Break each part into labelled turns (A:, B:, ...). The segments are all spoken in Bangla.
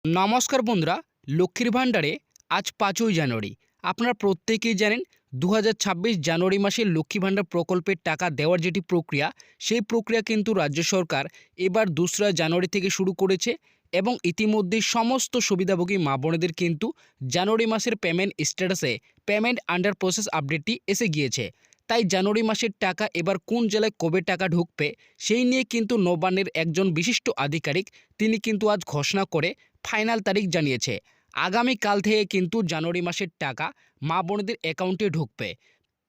A: নমস্কার বন্ধুরা, লক্ষ্মীর ভাণ্ডারে আজ ৫ই জানুয়ারি। আপনারা প্রত্যেকেই জানেন ২০২৬ জানুয়ারি মাসে লক্ষ্মী ভাণ্ডার প্রকল্পের টাকা দেওয়ার যেটি প্রক্রিয়া, সেই প্রক্রিয়া কিন্তু রাজ্য সরকার এবার ২রা জানুয়ারি থেকে শুরু করেছে এবং ইতিমধ্যেই সমস্ত সুবিধাভোগী মা বোনেদের কিন্তু জানুয়ারি মাসের পেমেন্ট স্ট্যাটাসে পেমেন্ট আন্ডার প্রসেস আপডেটটি এসে গিয়েছে। তাই জানুয়ারি মাসের টাকা এবার কোন জেলায় কবে টাকা ঢুকবে সেই নিয়ে কিন্তু নবান্নের একজন বিশিষ্ট আধিকারিক তিনি কিন্তু আজ ঘোষণা করে ফাইনাল তারিখ জানিয়েছে। আগামীকাল থেকে কিন্তু জানুয়ারি মাসের টাকা মা বোনদের অ্যাকাউন্টে ঢুকবে।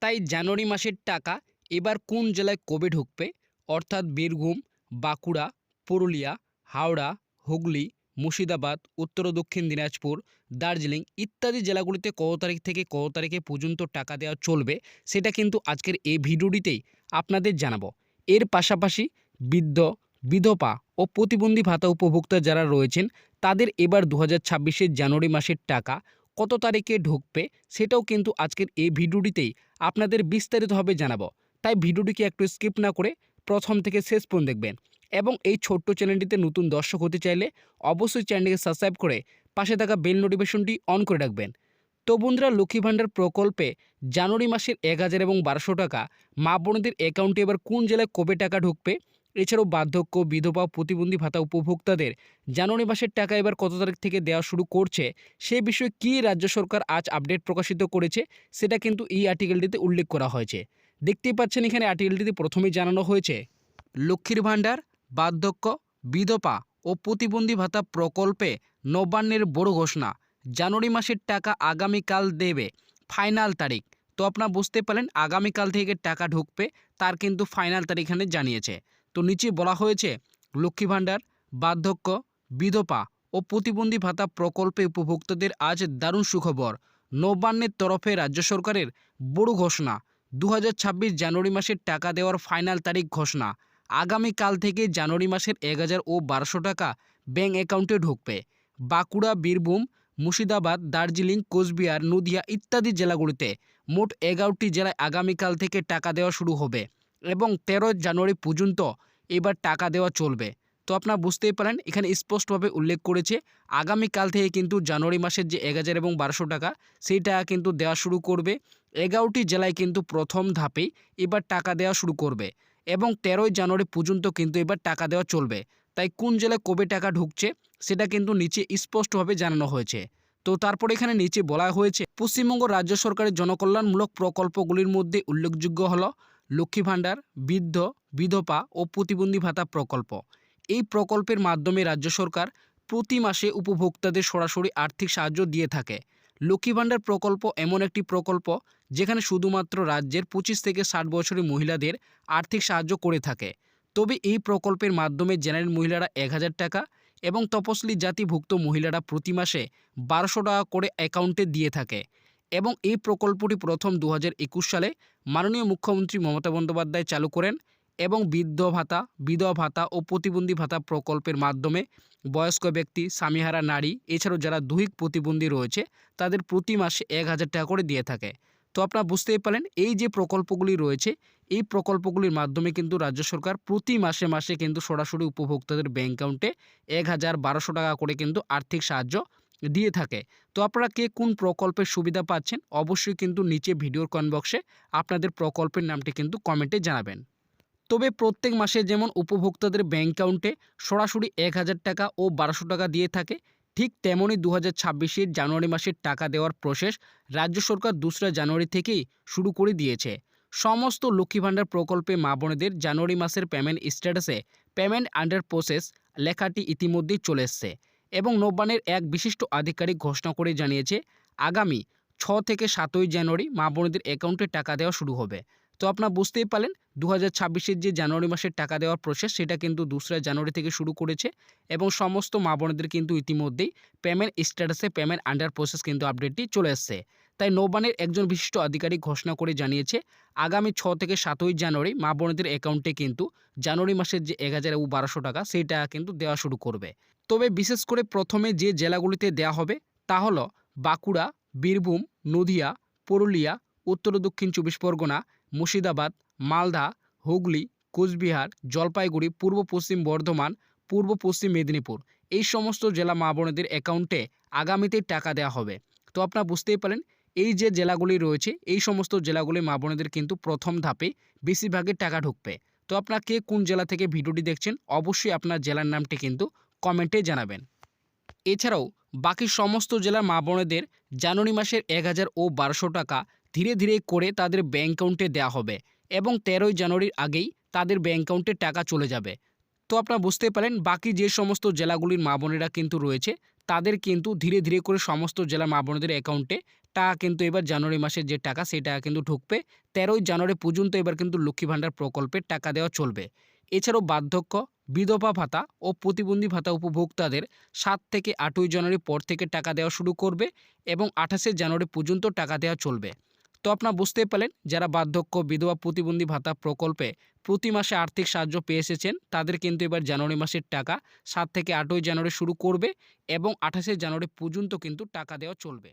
A: তাই জানুয়ারি মাসের টাকা এবার কোন জেলায় কবে ঢুকবে, অর্থাৎ বীরভূম, বাঁকুড়া, পুরুলিয়া, হাওড়া, হুগলি, মুর্শিদাবাদ, উত্তর ও দক্ষিণ দিনাজপুর, দার্জিলিং ইত্যাদি জেলাগুলিতে কত তারিখ থেকে কত তারিখে পর্যন্ত টাকা দেওয়া চলবে সেটা কিন্তু আজকের এই ভিডিওটিতেই আপনাদের জানাবো। এর পাশাপাশি বৃদ্ধ, বিধবা ও প্রতিবন্ধী ভাতা উপভোক্তা যারা রয়েছেন তাদের এবার ২০২৬ জানুয়ারি মাসের টাকা কত তারিখে ঢুকবে সেটাও কিন্তু আজকের এই ভিডিওটিতেই আপনাদের বিস্তারিতভাবে জানাবো। তাই ভিডিওটিকে একটু স্কিপ না করে প্রথম থেকে শেষ পর্যন্ত দেখবেন এবং এই ছোট্ট চ্যানেলটিতে নতুন দর্শক হতে চাইলে অবশ্যই চ্যানেলটিকে সাবস্ক্রাইব করে পাশে থাকা বেল নোটিফিকেশনটি অন করে রাখবেন। তো বন্ধুরা, লক্ষ্মী ভাণ্ডার প্রকল্পে জানুয়ারি মাসের ১,০০০ এবং ১২০০ টাকা মা বোনদের অ্যাকাউন্টে এবার কোন জেলায় কবে টাকা ঢুকবে, এছাড়াও বার্ধক্য, বিধবা, প্রতিবন্ধী ভাতা উপভোক্তাদের জানুয়ারি মাসের টাকা এবার কত তারিখ থেকে দেওয়া শুরু করছে সে বিষয়ে কী রাজ্য সরকার আজ আপডেট প্রকাশিত করেছে সেটা কিন্তু এই আর্টিকেলটিতে উল্লেখ করা হয়েছে। দেখতেই পাচ্ছেন এখানে আর্টিকেলটিতে প্রথমেই জানানো হয়েছে, লক্ষ্মীর ভাণ্ডার, বার্ধক্য, বিধবা ও প্রতিবন্ধী ভাতা প্রকল্পে নবান্নের বড় ঘোষণা, জানুয়ারি মাসের টাকা আগামীকাল দেবে, ফাইনাল তারিখ। তো আপনারা বুঝতে পারলেন আগামীকাল থেকে টাকা ঢুকবে তার কিন্তু ফাইনাল তারিখ এখানে জানিয়েছে। তো নিচে বলা হয়েছে, লক্ষ্মী ভাণ্ডার, বার্ধক্য, বিধবা ও প্রতিবন্ধী ভাতা প্রকল্পে উপভোক্তাদের আজ দারুণ সুখবর। নবান্নের তরফে রাজ্য সরকারের বড় ঘোষণা, ২০২৬ জানুয়ারি মাসের টাকা দেওয়ার ফাইনাল তারিখ ঘোষণা। আগামীকাল থেকে জানুয়ারি মাসের ১,০০০ ও ১২০০ টাকা ব্যাঙ্ক অ্যাকাউন্টে ঢুকবে। বাঁকুড়া, বীরভূম, মুর্শিদাবাদ, দার্জিলিং, কোচবিহার, নদিয়া ইত্যাদি জেলাগুলিতে মোট ১১টি জেলায় আগামীকাল থেকে টাকা দেওয়া শুরু হবে এবং ১৩ জানুয়ারি পর্যন্ত এবার টাকা দেওয়া চলবে। তো আপনারা বুঝতেই পারেন এখানে স্পষ্টভাবে উল্লেখ করেছে আগামীকাল থেকে কিন্তু জানুয়ারি মাসের যে ১,০০০ এবং ১২০০ টাকা সেই টাকা কিন্তু দেওয়া শুরু করবে। ১১টি জেলায় কিন্তু প্রথম ধাপেই এবার টাকা দেওয়া শুরু করবে এবং ১৩ জানুয়ারি পর্যন্ত কিন্তু এবার টাকা দেওয়া চলবে। তাই কোন জেলায় কবে টাকা ঢুকছে সেটা কিন্তু নিচে স্পষ্টভাবে জানানো হয়েছে। তো তারপর এখানে নিচে বলা হয়েছে, পশ্চিমবঙ্গ রাজ্য সরকারের জনকল্যাণমূলক প্রকল্পগুলির মধ্যে উল্লেখযোগ্য হলো লক্ষ্মী ভাণ্ডার, বৃদ্ধ, বিধবা ও প্রতিবন্ধী ভাতা প্রকল্প। এই প্রকল্পের মাধ্যমে রাজ্য সরকার প্রতি মাসে উপভোক্তাদের সরাসরি আর্থিক সাহায্য দিয়ে থাকে। লক্ষ্মী ভাণ্ডার প্রকল্প এমন একটি প্রকল্প যেখানে শুধুমাত্র রাজ্যের ২৫ থেকে ৬০ বছরের মহিলাদের আর্থিক সাহায্য করে থাকে। তবে এই প্রকল্পের মাধ্যমে জেনারেল মহিলারা ১,০০০ টাকা এবং তপশিলি জাতিভুক্ত মহিলারা প্রতি মাসে ১২০০ টাকা করে অ্যাকাউন্টে দিয়ে থাকে এবং এই প্রকল্পটি প্রথম ২০২১ সালে মাননীয় মুখ্যমন্ত্রী মমতা বন্দ্যোপাধ্যায় চালু করেন এবং বৃদ্ধ ভাতা, বিধবা ভাতা ও প্রতিবন্ধী ভাতা প্রকল্পের মাধ্যমে বয়স্ক ব্যক্তি, স্বামীহারা নারী এছাড়াও যারা দৈহিক প্রতিবন্ধী রয়েছে তাদের প্রতি মাসে ১,০০০ টাকা করে দিয়ে থাকে। তো আপনারা বুঝতেই পারলেন এই যে প্রকল্পগুলি রয়েছে এই প্রকল্পগুলির মাধ্যমে কিন্তু রাজ্য সরকার প্রতি মাসে মাসে কিন্তু সরাসরি উপভোক্তাদের ব্যাঙ্ক অ্যাকাউন্টে ১,১২০০ টাকা করে কিন্তু আর্থিক সাহায্য দিয়ে থাকে। তো আপনারা কে কোন প্রকল্পের সুবিধা পাচ্ছেন অবশ্যই কিন্তু নিচে ভিডিওর কমেন্ট বক্সে আপনাদের প্রকল্পের নামটি কিন্তু কমেন্টে জানাবেন। তবে প্রত্যেক মাসে যেমন উপভোক্তাদের ব্যাঙ্ক অ্যাকাউন্টে সরাসরি ১,০০০ টাকা ও ১২০০ টাকা দিয়ে থাকে, ঠিক তেমনই ২০২৬ জানুয়ারি মাসের টাকা দেওয়ার প্রসেস রাজ্য সরকার ২রা জানুয়ারি থেকেই শুরু করে দিয়েছে। সমস্ত লক্ষ্মী ভাণ্ডার প্রকল্পে মা বোনেদের জানুয়ারি মাসের পেমেন্ট স্ট্যাটাসে পেমেন্ট আন্ডার প্রসেস লেখাটি ইতিমধ্যেই চলে এসছে এবং নবান্নের এক বিশিষ্ট আধিকারিক ঘোষণা করে জানিয়েছে আগামী ৬ থেকে ৭ই জানুয়ারি মা বোনেদের অ্যাকাউন্টে টাকা দেওয়া শুরু হবে। তো আপনারা বুঝতেই পারলেন ২০২৬ যে জানুয়ারি মাসের টাকা দেওয়ার প্রসেস সেটা কিন্তু ২রা জানুয়ারি থেকে শুরু করেছে এবং সমস্ত মা বোনেদের কিন্তু ইতিমধ্যেই পেমেন্ট স্ট্যাটাসে পেমেন্ট আন্ডার প্রসেস কিন্তু আপডেটটি চলে এসছে। তাই নবান্নের একজন বিশিষ্ট আধিকারিক ঘোষণা করে জানিয়েছে আগামী ৬ থেকে ৭ই জানুয়ারি মা বোনেদের অ্যাকাউন্টে কিন্তু জানুয়ারি মাসের যে ১,০০০ ও ১২০০ টাকা সেই টাকা কিন্তু দেওয়া শুরু করবে। তবে বিশেষ করে প্রথমে যে জেলাগুলিতে দেওয়া হবে তা হলো বাঁকুড়া, বীরভূম, নদিয়া, পুরুলিয়া, উত্তর ও দক্ষিণ ২৪ পরগনা, মুর্শিদাবাদ, মালদা, হুগলি, কোচবিহার, জলপাইগুড়ি, পূর্ব পশ্চিম বর্ধমান, পূর্ব পশ্চিম মেদিনীপুর এই সমস্ত জেলা মা বোনেদের অ্যাকাউন্টে আগামীতে টাকা দেওয়া হবে। তো আপনারা বুঝতেই পারেন এই যে জেলাগুলি রয়েছে এই সমস্ত জেলাগুলি মা বোনেদের কিন্তু প্রথম ধাপে বেশিরভাগের টাকা ঢুকবে। তো আপনারা কে কোন জেলা থেকে ভিডিওটি দেখছেন অবশ্যই আপনার জেলার নামটি কিন্তু কমেন্টে জানাবেন। এছাড়াও বাকি সমস্ত জেলার মা বোনেদের জানুয়ারি মাসের ১,০০০ ও ১,২০০ টাকা ধীরে ধীরে করে তাদের ব্যাঙ্ক অ্যাকাউন্টে দেওয়া হবে এবং ১৩ই জানুয়ারির আগেই তাদের ব্যাঙ্ক অ্যাকাউন্টে টাকা চলে যাবে। তো আপনারা বুঝতে পারেন বাকি যে সমস্ত জেলাগুলির মা বোনেরা কিন্তু রয়েছে তাদের কিন্তু ধীরে ধীরে করে সমস্ত জেলার মা বোনেদের অ্যাকাউন্টে টাকা কিন্তু এবার জানুয়ারি মাসের যে টাকা সেই টাকা কিন্তু ঢুকবে। ১৩ই জানুয়ারি পর্যন্ত এবার কিন্তু লক্ষ্মী ভাণ্ডার প্রকল্পের টাকা দেওয়া চলবে। এছাড়াও বার্ধক্য, বিধবা ভাতা ও প্রতিবন্ধী ভাতা উপভোক্তাদের ৭ থেকে ৮ই জানুয়ারি পর থেকে টাকা দেওয়া শুরু করবে এবং ২৮শে জানুয়ারি পর্যন্ত টাকা দেওয়া চলবে। তো আপনারা বুঝতেই পারলেন যারা বার্ধক্য, বিধবা, প্রতিবন্ধী ভাতা প্রকল্পে প্রতি মাসে আর্থিক সাহায্য পেয়ে এসেছেন তাদের কিন্তু এবার জানুয়ারি মাসের টাকা ৭ থেকে ৮ই জানুয়ারি শুরু করবে এবং ২৮শে জানুয়ারি পর্যন্ত কিন্তু টাকা দেওয়া চলবে।